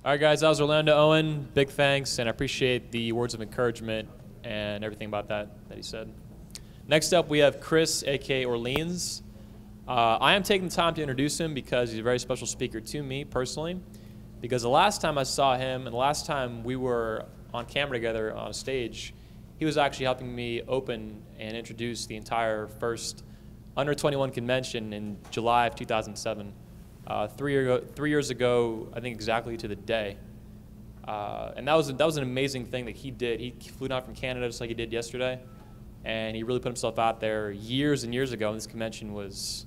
All right, guys, that was Orlando Owen. Big thanks, and I appreciate the words of encouragement and everything about that he said. Next up, we have Chris, a.k.a. Orleans. I am taking the time to introduce him because he's a very special speaker to me personally, because the last time I saw him and the last time we were on camera together on a stage, he was actually helping me open and introduce the entire first Under 21 convention in July of 2007. 3 years ago, I think exactly to the day. And that was an amazing thing that he did. He flew down from Canada just like he did yesterday, and he really put himself out there years and years ago. And this convention was,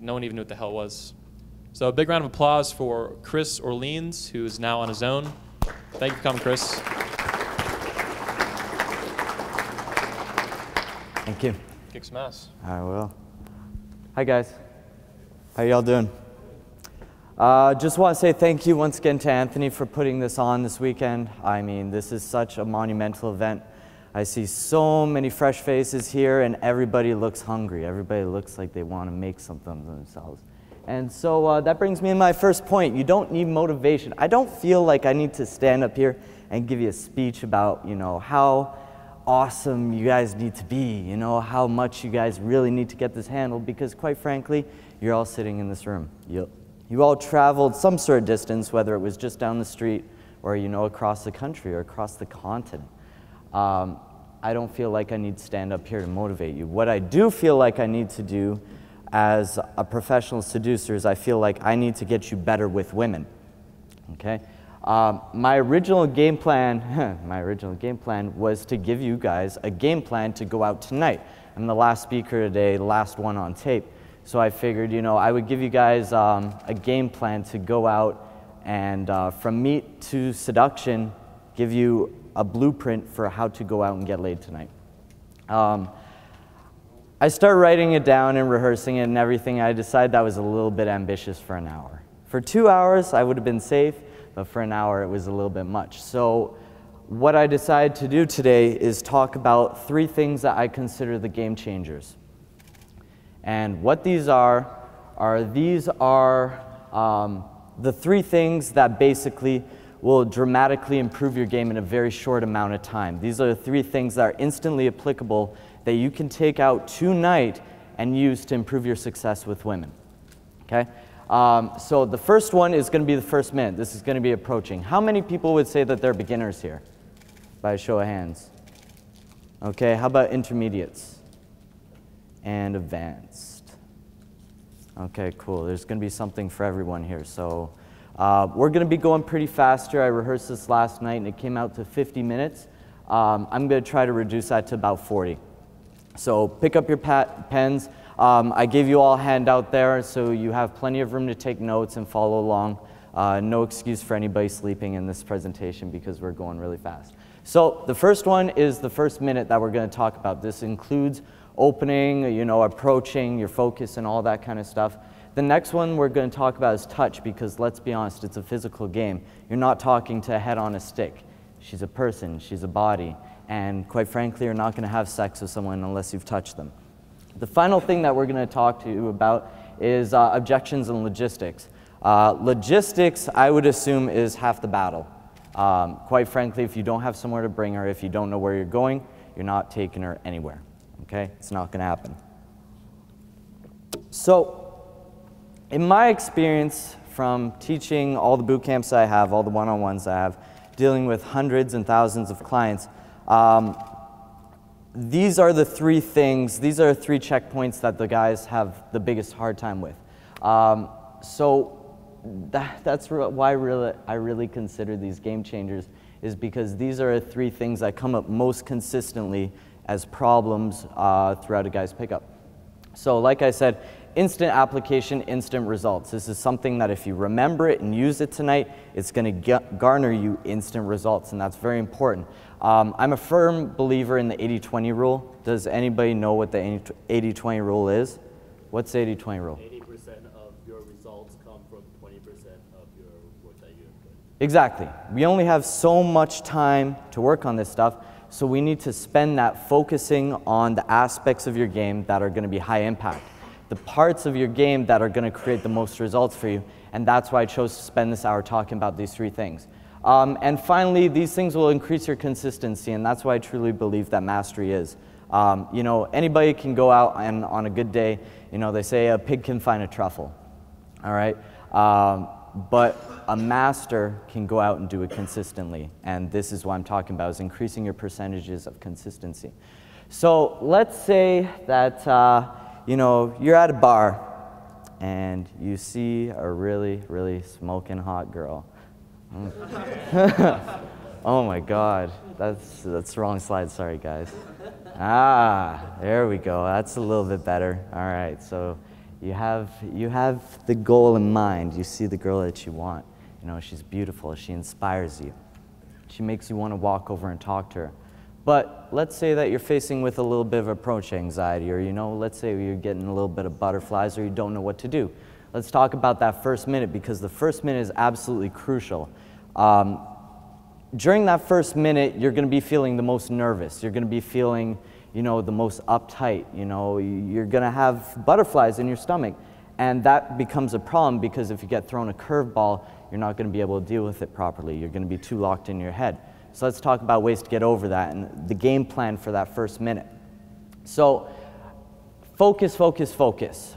no one even knew what the hell it was. So a big round of applause for Chris Orleans, who is now on his own. Thank you for coming, Chris. Thank you. Kick some ass. I will. Hi, guys. How y'all doing? Just want to say thank you once again to Anthony for putting this on this weekend. I mean, this is such a monumental event. I see so many fresh faces here, and everybody looks hungry. Everybody looks like they want to make something of themselves. And so that brings me to my first point. You don't need motivation. I don't feel like I need to stand up here and give you a speech about, how awesome you guys need to be, how much you guys really need to get this handled, because quite frankly, you're all sitting in this room. You all traveled some sort of distance, whether it was just down the street or, across the country or across the continent. I don't feel like I need to stand up here to motivate you. What I do feel like I need to do as a professional seducer is I feel like I need to get you better with women, okay? My original game plan was to give you guys a game plan to go out tonight. I'm the last speaker today, the last one on tape. So I figured, I would give you guys a game plan to go out and from meet to seduction, give you a blueprint for how to go out and get laid tonight. I started writing it down and rehearsing it and everything. I decided that was a little bit ambitious for an hour. For 2 hours, I would have been safe, but for an hour, it was a little bit much. So what I decided to do today is talk about 3 things that I consider the game changers. And what these are the 3 things that basically will dramatically improve your game in a very short amount of time. These are the 3 things that are instantly applicable that you can take out tonight and use to improve your success with women, okay? So the first one is going to be the first minute. This is going to be approaching. How many people would say that they're beginners here? By a show of hands. Okay, how about intermediates? And advanced. Okay, cool. There's going to be something for everyone here. So we're going to be going pretty fast here. I rehearsed this last night and it came out to 50 minutes. I'm going to try to reduce that to about 40. So pick up your pens. I gave you all a handout there, so you have plenty of room to take notes and follow along. No excuse for anybody sleeping in this presentation because we're going really fast. So the first one is the first minute that we're going to talk about. This includes opening, approaching, your focus and all that kind of stuff. The next one we're going to talk about is touch, because let's be honest, it's a physical game. You're not talking to a head on a stick. She's a person, she's a body, and quite frankly, you're not going to have sex with someone unless you've touched them. The final thing that we're going to talk to you about is objections and logistics. Logistics, I would assume, is half the battle. Quite frankly, if you don't have somewhere to bring her, if you don't know where you're going, you're not taking her anywhere. Okay? It's not going to happen. So, in my experience from teaching all the boot camps I have, all the one-on-ones I have, dealing with hundreds and thousands of clients, these are the 3 things, these are 3 checkpoints that the guys have the biggest hard time with. So that's why I really consider these game changers, is because these are 3 things that come up most consistently as problems throughout a guy's pickup. So like I said, instant application, instant results. This is something that if you remember it and use it tonight, it's going to garner you instant results, and that's very important. I'm a firm believer in the 80-20 rule. Does anybody know what the 80-20 rule is? What's the 80-20 rule? 80% of your results come from 20% of your work that you input. Exactly. We only have so much time to work on this stuff, so we need to spend that focusing on the aspects of your game that are going to be high impact. the parts of your game that are going to create the most results for you. And that's why I chose to spend this hour talking about these 3 things. And finally, these things will increase your consistency, and that's why I truly believe that mastery is. You know, anybody can go out and on a good day, you know, they say a pig can find a truffle, all right? But a master can go out and do it consistently, and this is what I'm talking about, is increasing your percentages of consistency. So let's say that, you know, you're at a bar, and you see a really, really smoking hot girl. Oh my God, that's the wrong slide, sorry guys. There we go, that's a little bit better. All right, so you have the goal in mind. You see the girl that you want. You know, she's beautiful, she inspires you. She makes you want to walk over and talk to her. But let's say that you're facing with a little bit of approach anxiety, or, you know, let's say you're getting a little bit of butterflies, or you don't know what to do. Let's talk about that first minute, because the first minute is absolutely crucial. During that first minute, you're going to be feeling the most nervous. You're going to be feeling, you know, the most uptight. You know, you're going to have butterflies in your stomach. And that becomes a problem, because if you get thrown a curveball, you're not going to be able to deal with it properly. You're going to be too locked in your head. So let's talk about ways to get over that and the game plan for that first minute. So focus, focus, focus.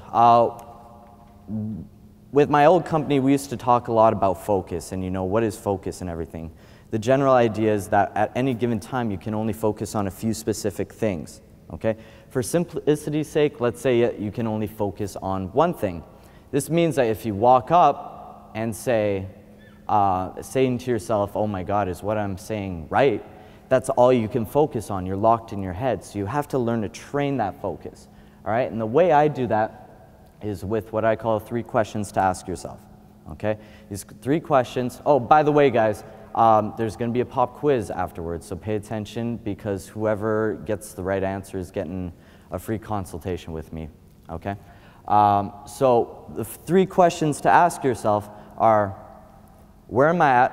With my old company, we used to talk a lot about focus and, you know, what is focus and everything. The general idea is that at any given time, you can only focus on a few specific things, okay? For simplicity's sake, let's say you can only focus on one thing. This means that if you walk up and say, saying to yourself, oh my God, is what I'm saying right? That's all you can focus on. You're locked in your head. So you have to learn to train that focus, all right? And the way I do that is with what I call 3 questions to ask yourself, okay? These 3 questions. Oh, by the way, guys, there's going to be a pop quiz afterwards, so pay attention, because whoever gets the right answer is getting a free consultation with me, okay? So the 3 questions to ask yourself are, where am I at?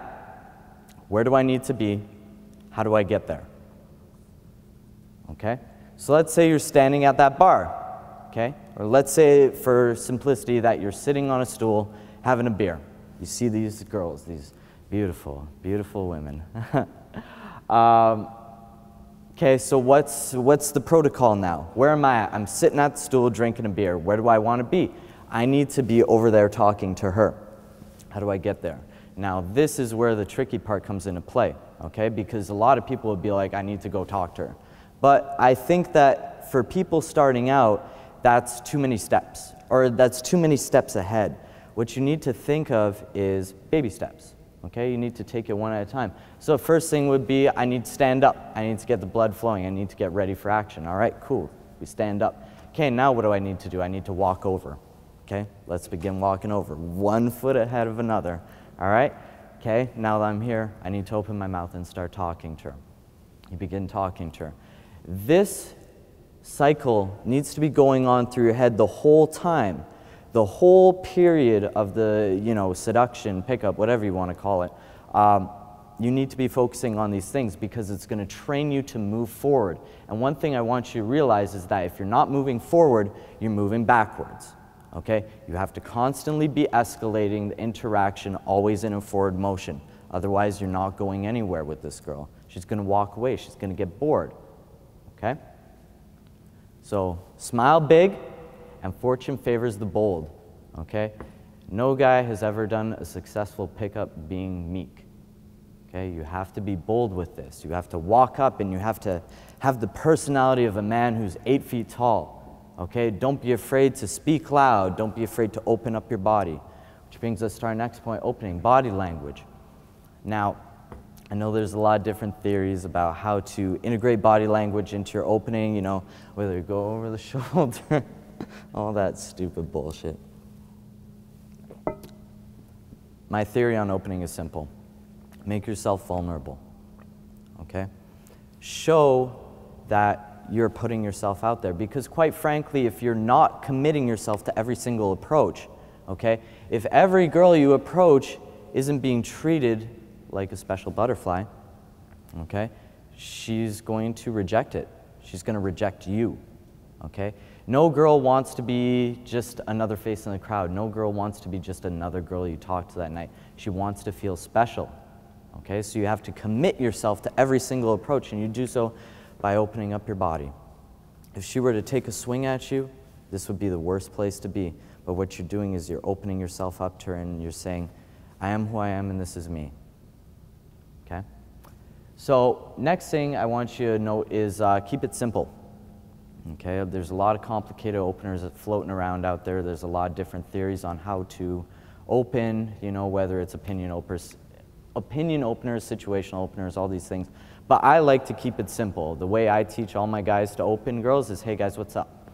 Where do I need to be? How do I get there? Okay? So let's say you're standing at that bar, okay? Or let's say, for simplicity, that you're sitting on a stool having a beer. You see these girls, these beautiful, beautiful women. Okay, so what's the protocol now? Where am I at? I'm sitting at the stool drinking a beer. Where do I want to be? I need to be over there talking to her. How do I get there? Now, this is where the tricky part comes into play, okay? Because a lot of people would be like, I need to go talk to her. But I think that for people starting out, that's too many steps, or that's too many steps ahead. What you need to think of is baby steps, okay? You need to take it one at a time. So first thing would be, I need to stand up. I need to get the blood flowing. I need to get ready for action. All right, cool. We stand up. Okay, now what do I need to do? I need to walk over. Okay, let's begin walking over. 1 foot ahead of another. All right? Okay, now that I'm here, I need to open my mouth and start talking to her. You begin talking to her. This cycle needs to be going on through your head the whole time. The whole period of the, you know, seduction, pickup, whatever you want to call it. You need to be focusing on these things, because it's going to train you to move forward. And one thing I want you to realize is that if you're not moving forward, you're moving backwards. Okay? You have to constantly be escalating the interaction, always in a forward motion. Otherwise, you're not going anywhere with this girl. She's going to walk away. She's going to get bored. Okay? So, smile big, and fortune favors the bold. Okay? No guy has ever done a successful pickup being meek. Okay? You have to be bold with this. You have to walk up, and you have to have the personality of a man who's 8 feet tall. Okay, don't be afraid to speak loud. Don't be afraid to open up your body. Which brings us to our next point, opening, body language. Now, I know there's a lot of different theories about how to integrate body language into your opening, you know, whether you go over the shoulder, all that stupid bullshit. My theory on opening is simple. Make yourself vulnerable, okay? Show that you're putting yourself out there, because quite frankly, if you're not committing yourself to every single approach, okay, if every girl you approach isn't being treated like a special butterfly, okay, she's going to reject it. She's going to reject you, okay? No girl wants to be just another face in the crowd. No girl wants to be just another girl you talk to that night. She wants to feel special, okay? So you have to commit yourself to every single approach, and you do so by opening up your body. If she were to take a swing at you, this would be the worst place to be. But what you're doing is you're opening yourself up to her, and you're saying, I am who I am, and this is me, okay? So next thing I want you to note is keep it simple. Okay, there's a lot of complicated openers floating around out there. There's a lot of different theories on how to open, you know, whether it's opinion openers, situational openers, all these things. But I like to keep it simple. The way I teach all my guys to open girls is, hey guys, what's up?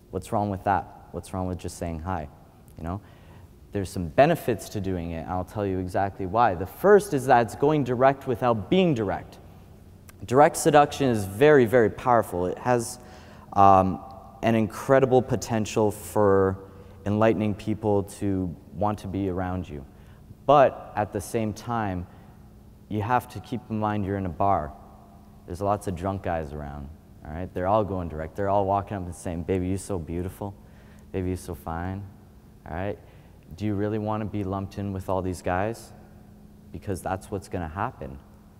What's wrong with that? What's wrong with just saying hi? You know, there's some benefits to doing it, and I'll tell you exactly why. The first is that it's going direct without being direct. Direct seduction is very, very powerful. It has an incredible potential for enlightening people to want to be around you. But at the same time, you have to keep in mind you're in a bar. There's lots of drunk guys around, all right? They're all going direct. They're all walking up and saying, baby, you're so beautiful. Baby, you're so fine, all right? Do you really want to be lumped in with all these guys? Because that's what's going to happen.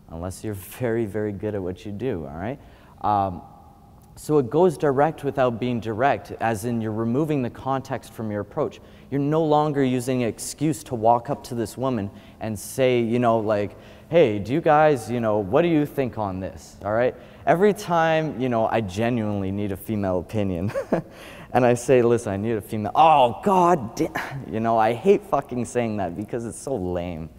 Unless you're very, very good at what you do, all right? So it goes direct without being direct, as in you're removing the context from your approach. You're no longer using an excuse to walk up to this woman and say, you know, like, hey, do you guys, you know, what do you think on this, all right? Every time, you know, I genuinely need a female opinion, and I say, listen, I need a female, oh, God damn, you know, I hate fucking saying that because it's so lame.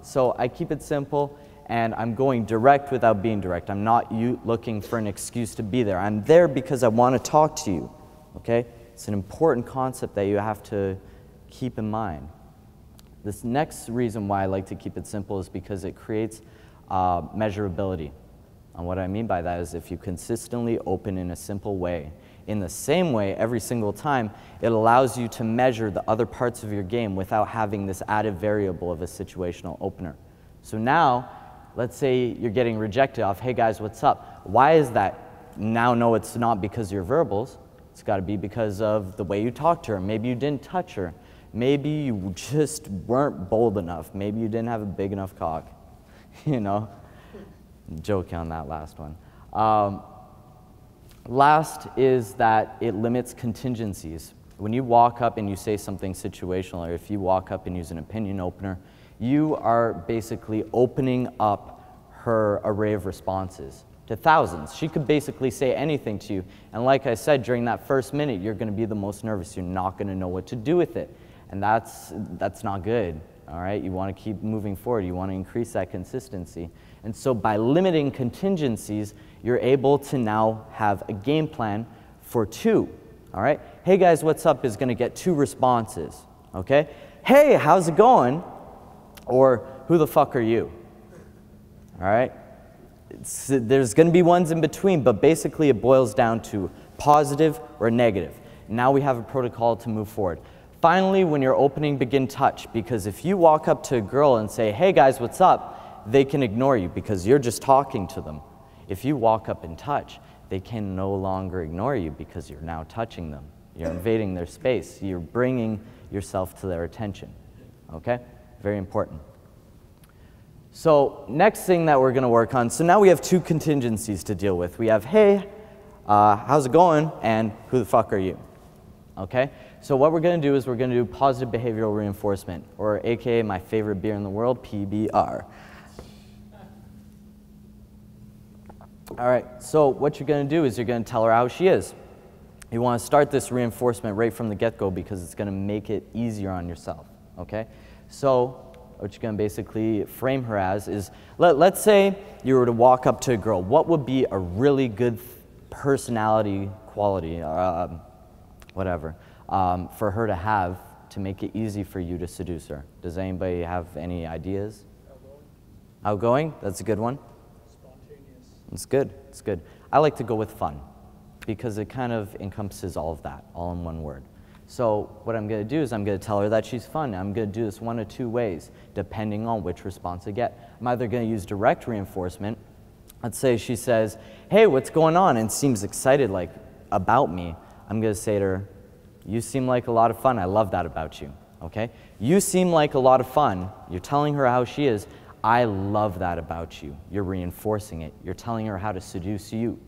So I keep it simple, and I'm going direct without being direct. I'm not looking for an excuse to be there. I'm there because I want to talk to you, okay? It's an important concept that you have to keep in mind. This next reason why I like to keep it simple is because it creates measurability. And what I mean by that is if you consistently open in a simple way, in the same way every single time, it allows you to measure the other parts of your game without having this added variable of a situational opener. So now, let's say you're getting rejected off, hey guys, what's up? Why is that? Now, no, it's not because of your verbals. It's got to be because of the way you talk to her. Maybe you didn't touch her. Maybe you just weren't bold enough. Maybe you didn't have a big enough cock. You know? Joking on that last one. Last is that it limits contingencies. When you walk up and you say something situational, or if you walk up and use an opinion opener, you are basically opening up her array of responses to thousands. She could basically say anything to you. And like I said, during that first minute, you're going to be the most nervous. You're not going to know what to do with it. And that's not good, all right? You want to keep moving forward. You want to increase that consistency. And so by limiting contingencies, you're able to now have a game plan for two, all right? Hey guys, what's up is going to get two responses, okay? Hey, how's it going? Or who the fuck are you? All right? There's going to be ones in between, but basically it boils down to positive or negative. Now we have a protocol to move forward. Finally, when you're opening, begin touch, because if you walk up to a girl and say, hey guys, what's up? They can ignore you because you're just talking to them. If you walk up and touch, they can no longer ignore you because you're now touching them. You're invading their space. You're bringing yourself to their attention, okay? Very important. So next thing that we're going to work on, so now we have two contingencies to deal with. We have, hey, how's it going, and who the fuck are you, okay? So what we're going to do is we're going to do positive behavioral reinforcement, or AKA my favorite beer in the world, PBR. All right, so what you're going to do is you're going to tell her how she is. You want to start this reinforcement right from the get-go because it's going to make it easier on yourself, okay? So what you're going to basically frame her as is, let's say you were to walk up to a girl. What would be a really good personality quality, whatever, for her to have to make it easy for you to seduce her? Does anybody have any ideas? Outgoing. Outgoing? That's a good one. It's good, it's good. I like to go with fun because it kind of encompasses all of that, all in one word. So what I'm going to do is I'm going to tell her that she's fun. I'm going to do this one of two ways, depending on which response I get. I'm either going to use direct reinforcement, let's say she says, hey, what's going on? And seems excited like about me. I'm gonna say to her, you seem like a lot of fun. I love that about you, okay? You seem like a lot of fun. You're telling her how she is. I love that about you. You're reinforcing it. You're telling her how to seduce you,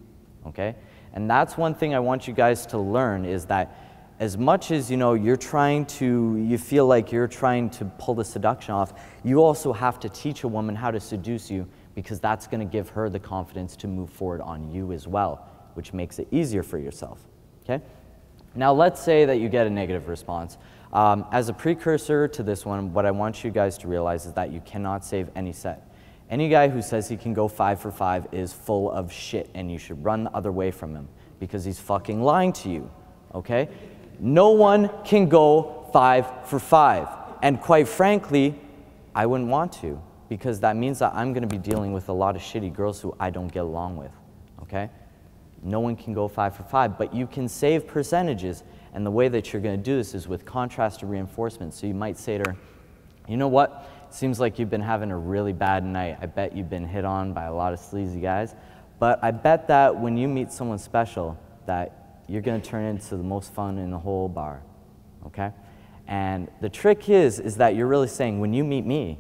okay? And that's one thing I want you guys to learn is that as much as, you know, you feel like you're trying to pull the seduction off, you also have to teach a woman how to seduce you because that's gonna give her the confidence to move forward on you as well, which makes it easier for yourself, okay? Now let's say that you get a negative response. As a precursor to this one, what I want you guys to realize is that you cannot save any set. Any guy who says he can go 5 for 5 is full of shit and you should run the other way from him because he's fucking lying to you, okay? No one can go 5 for 5. And quite frankly, I wouldn't want to because that means that I'm gonna be dealing with a lot of shitty girls who I don't get along with, okay? No one can go 5 for 5, but you can save percentages. And the way that you're going to do this is with contrast to reinforcement. So you might say to her, you know what? It seems like you've been having a really bad night. I bet you've been hit on by a lot of sleazy guys. But I bet that when you meet someone special, that you're going to turn into the most fun in the whole bar, okay? And the trick is that you're really saying, when you meet me,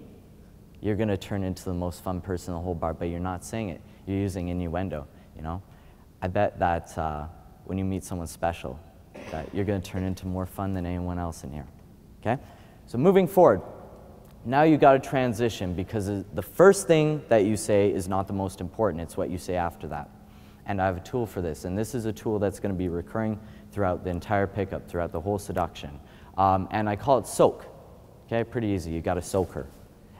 you're going to turn into the most fun person in the whole bar, but you're not saying it. You're using innuendo, you know? I bet that when you meet someone special, that you're going to turn into more fun than anyone else in here, okay? So moving forward, now you got to transition because the first thing that you say is not the most important. It's what you say after that. And I have a tool for this, and this is a tool that's going to be recurring throughout the entire pickup, throughout the whole seduction. And I call it SOAK, okay? Pretty easy. You got to soak her.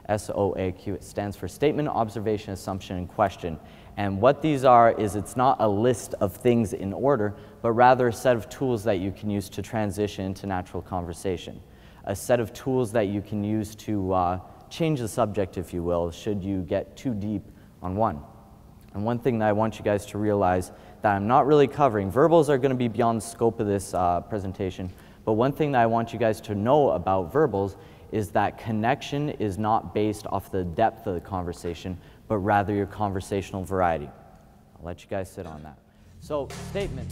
S-O-A-Q. It stands for statement, observation, assumption, and question. And what these are is it's not a list of things in order, but rather a set of tools that you can use to transition into natural conversation. A set of tools that you can use to change the subject, if you will, should you get too deep on one. And one thing that I want you guys to realize that I'm not really covering, verbals are going to be beyond the scope of this presentation, but one thing that I want you guys to know about verbals is that connection is not based off the depth of the conversation, but rather your conversational variety. I'll let you guys sit on that. So, statement.